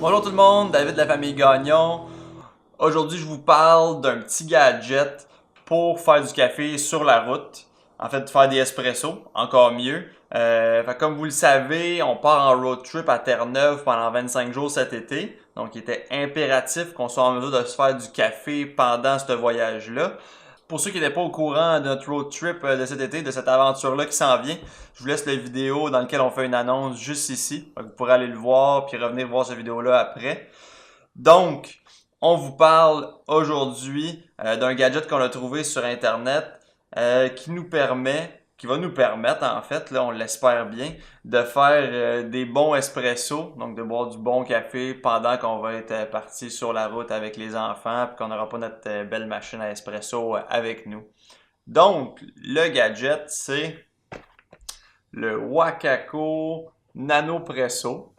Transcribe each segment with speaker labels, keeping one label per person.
Speaker 1: Bonjour tout le monde, David de la famille Gagnon. Aujourd'hui, je vous parle d'un petit gadget pour faire du café sur la route. En fait, faire des espressos, encore mieux. Comme vous le savez, on part en road trip à Terre-Neuve pendant 25 jours cet été. Donc, il était impératif qu'on soit en mesure de se faire du café pendant ce voyage-là. Pour ceux qui n'étaient pas au courant de notre road trip de cet été, de cette aventure-là qui s'en vient, je vous laisse la vidéo dans laquelle on fait une annonce juste ici. Donc, vous pourrez aller le voir puis revenir voir cette vidéo-là après. Donc, on vous parle aujourd'hui d'un gadget qu'on a trouvé sur Internet qui va nous permettre, en fait, là, on l'espère bien, de faire des bons espressos, donc de boire du bon café pendant qu'on va être parti sur la route avec les enfants, puis qu'on n'aura pas notre belle machine à espresso avec nous. Donc, le gadget, c'est le Wakako Nanopresso.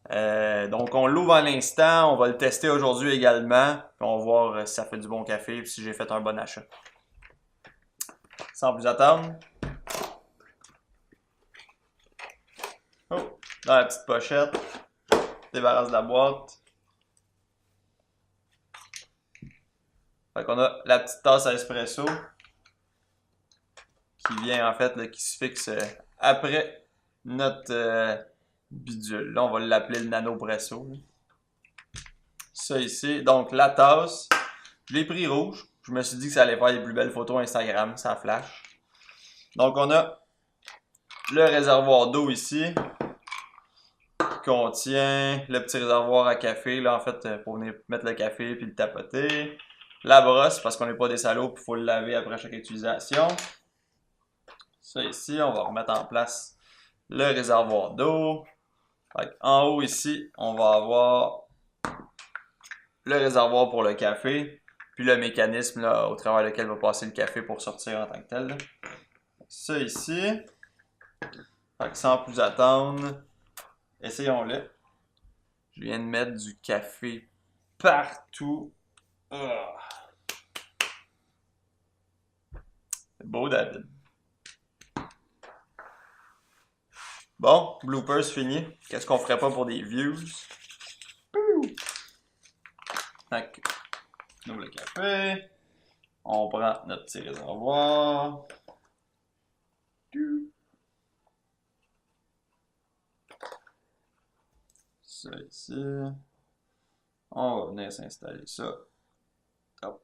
Speaker 1: Donc, on l'ouvre à l'instant. On va le tester aujourd'hui également. Puis on va voir si ça fait du bon café et si j'ai fait un bon achat. Sans plus attendre. Oh, dans la petite pochette. Débarrasse de la boîte. Fait qu'on a la petite tasse à espresso qui vient en fait, là, qui se fixe après notre bidule. Là, on va l'appeler le Nanopresso. Ça ici. Donc, la tasse. Je l'ai pris rouge. Je me suis dit que ça allait faire les plus belles photos Instagram. Ça flash. Donc, on a le réservoir d'eau ici qui contient le petit réservoir à café, là, en fait, pour venir mettre le café puis le tapoter. La brosse, parce qu'on n'est pas des salauds puis il faut le laver après chaque utilisation. Ça ici, on va remettre en place le réservoir d'eau. En haut ici, on va avoir le réservoir pour le café, puis le mécanisme là, au travers lequel va passer le café pour sortir en tant que tel. Là. Ça ici, sans plus attendre, essayons-le. Je viens de mettre du café partout. Ah. C'est beau, David. Bon, bloopers fini. Qu'est-ce qu'on ferait pas pour des views? Donc, on ouvre le café. On prend notre petit réservoir. Ça ici. On va venir s'installer ça. Hop.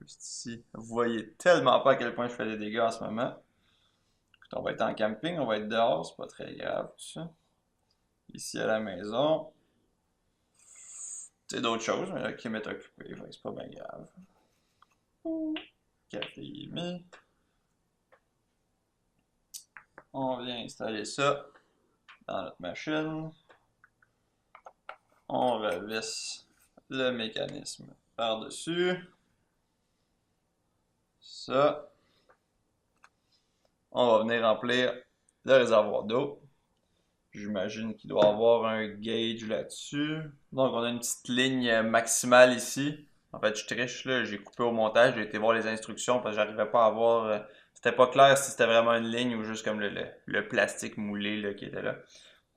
Speaker 1: Juste ici. Vous voyez tellement pas à quel point je fais des dégâts en ce moment. Écoute, on va être en camping, on va être dehors, c'est pas très grave tout ça. Ici à la maison. C'est d'autres choses, mais là, qui m'est occupé, fait que c'est pas bien grave. Café est mis. On vient installer ça dans notre machine. On revisse le mécanisme par-dessus. Ça. On va venir remplir le réservoir d'eau. J'imagine qu'il doit y avoir un gauge là-dessus. Donc, on a une petite ligne maximale ici. En fait, je triche, là, j'ai coupé au montage, j'ai été voir les instructions parce que j'arrivais pas à voir. C'était pas clair si c'était vraiment une ligne ou juste comme le plastique moulé là, qui était là.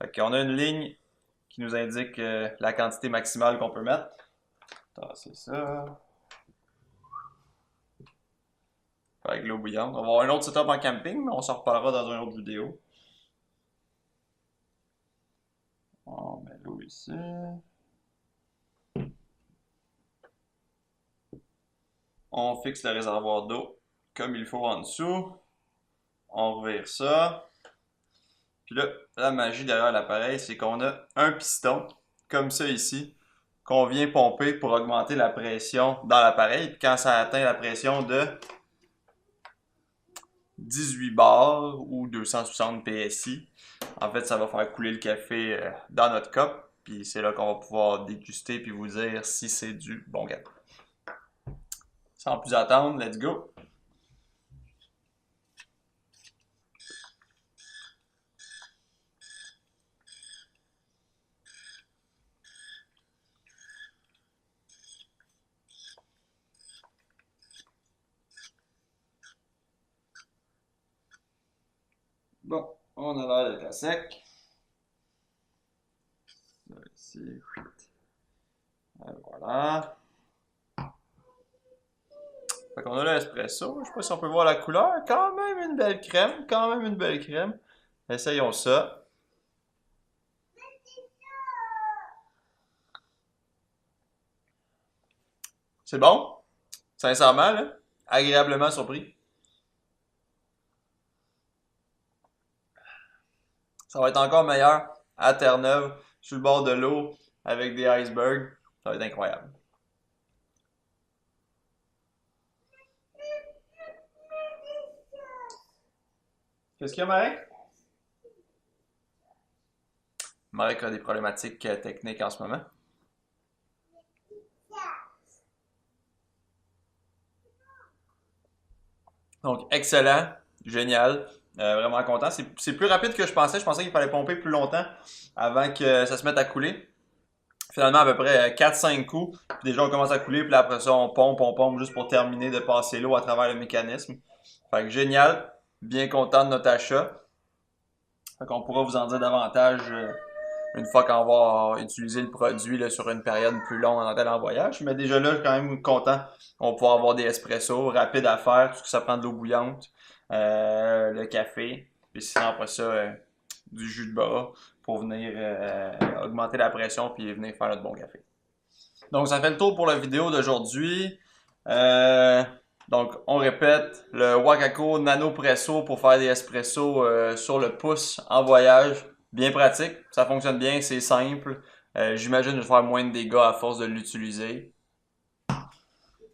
Speaker 1: Fait qu'on a une ligne qui nous indique la quantité maximale qu'on peut mettre. C'est ça. Avec l'eau bouillante. On va avoir un autre setup en camping, mais on s'en reparlera dans une autre vidéo. On met l'eau ici. On fixe le réservoir d'eau comme il faut en dessous. On revire ça. Puis là, la magie derrière l'appareil, c'est qu'on a un piston, comme ça ici, qu'on vient pomper pour augmenter la pression dans l'appareil. Puis quand ça atteint la pression de 18 bars ou 260 PSI, en fait, ça va faire couler le café dans notre cup. Puis c'est là qu'on va pouvoir déguster puis vous dire si c'est du bon café. Sans plus attendre, let's go! Bon, on a l'air d'être à sec. ici. Et voilà. Fait qu'on a l'espresso. Je sais pas si on peut voir la couleur. Quand même une belle crème. Quand même une belle crème. Essayons ça. C'est bon? Sincèrement, là, agréablement surpris. Ça va être encore meilleur à Terre-Neuve, sur le bord de l'eau, avec des icebergs. Ça va être incroyable. Qu'est-ce qu'il y a, Marek? Marek a des problématiques techniques en ce moment. Donc, excellent, génial, vraiment content. C'est plus rapide que je pensais. Je pensais qu'il fallait pomper plus longtemps avant que ça se mette à couler. Finalement, à peu près 4-5 coups. Puis déjà, on commence à couler. Puis après ça, on pompe juste pour terminer de passer l'eau à travers le mécanisme. Fait que génial. Bien content de notre achat. Fait qu'on pourra vous en dire davantage une fois qu'on va utiliser le produit là, sur une période plus longue en allant en voyage. Mais déjà là, je suis quand même content. On va pouvoir avoir des espressos rapides à faire. Tout ce que ça prend de l'eau bouillante, le café. Puis sinon, après ça, du jus de bras pour venir augmenter la pression puis venir faire notre bon café. Donc, ça fait le tour pour la vidéo d'aujourd'hui. Euh, donc, on répète, le Wakako Nano Presso pour faire des espressos sur le pouce en voyage. Bien pratique, ça fonctionne bien, c'est simple. J'imagine que je vais faire moins de dégâts à force de l'utiliser.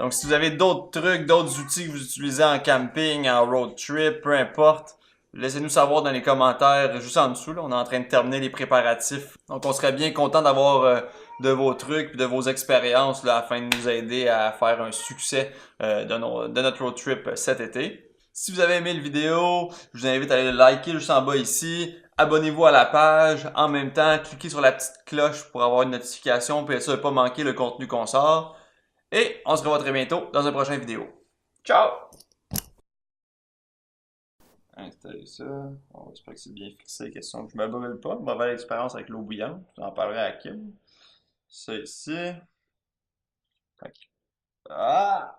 Speaker 1: Donc, si vous avez d'autres trucs, d'autres outils que vous utilisez en camping, en road trip, peu importe, laissez-nous savoir dans les commentaires juste en dessous. Là. On est en train de terminer les préparatifs. Donc, on serait bien content d'avoir de vos trucs et de vos expériences là, afin de nous aider à faire un succès de notre road trip cet été. Si vous avez aimé la vidéo, je vous invite à aller le liker juste en bas ici. Abonnez-vous à la page. En même temps, cliquez sur la petite cloche pour avoir une notification pour ne pas manquer le contenu qu'on sort. Et on se revoit très bientôt dans une prochaine vidéo. Ciao! Installer ça. On espère que c'est bien fixé. Question que je me brûle pas. Mauvaise expérience avec l'eau bouillante. J'en parlerai à Kim. Ça ici. Ah!